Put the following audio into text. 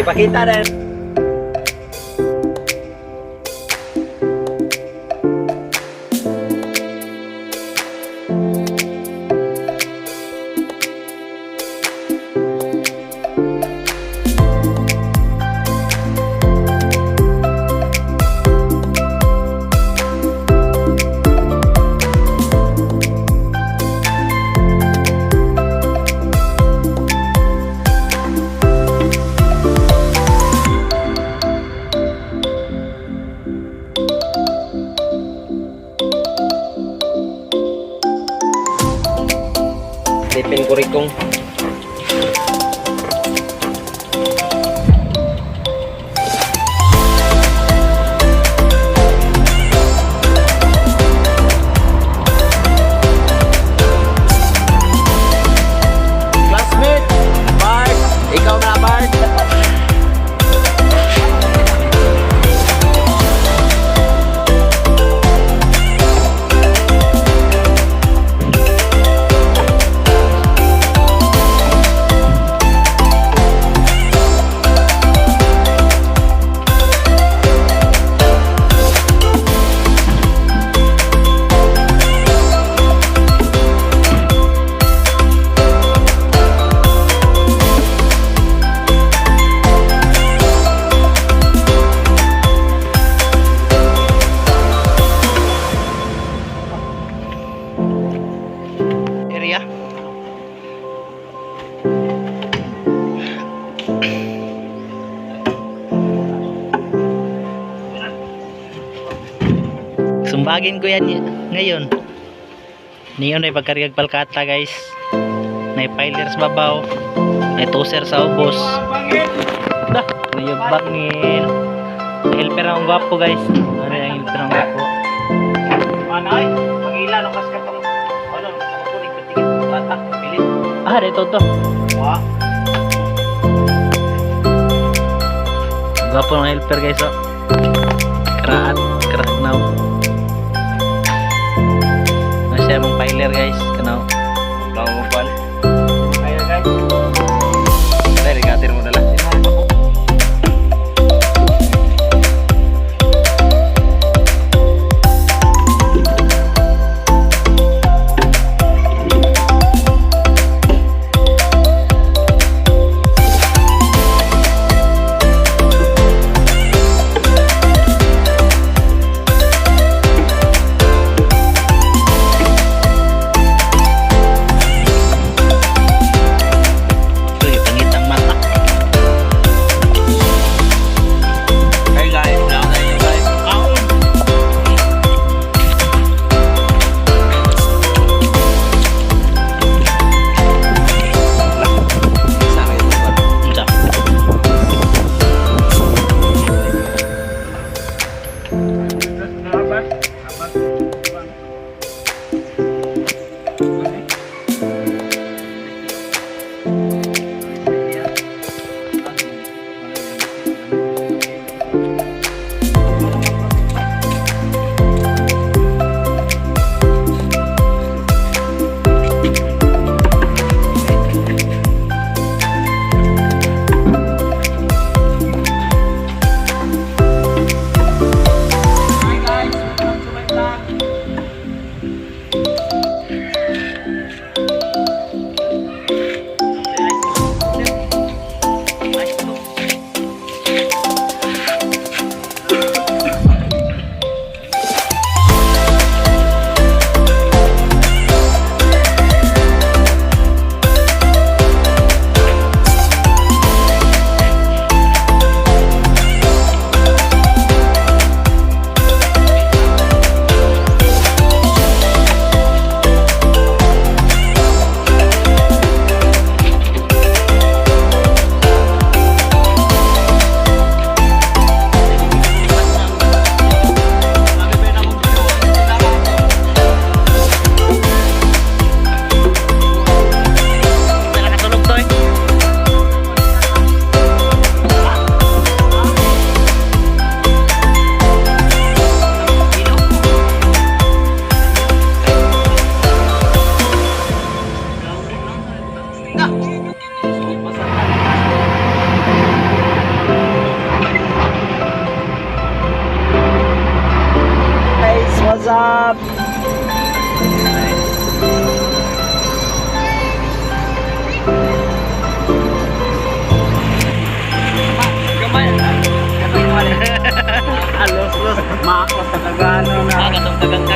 Pakita rin. Sipin ko rikong. Classmate, Bart, ikaw na Bart. Sumbagin ko yan ngayon. Niyon ay pagkargag Falcata guys. May pilers babaw. May toser sa ubos. Dah, niyog bangin. Helper ang gwapo guys. Ano yung helper ang gwapo? Manay, pag-ila no kas katong ano, mapunig patigit bata, pilit. Ah, dito to. Wa. Gwapo ng helper guys oh. Keraat now. Masya mong piler guys, kenal. Lang mo pan. Piler guys. Dali gatir mo dala. Maakos sa kagano na. Katong kagang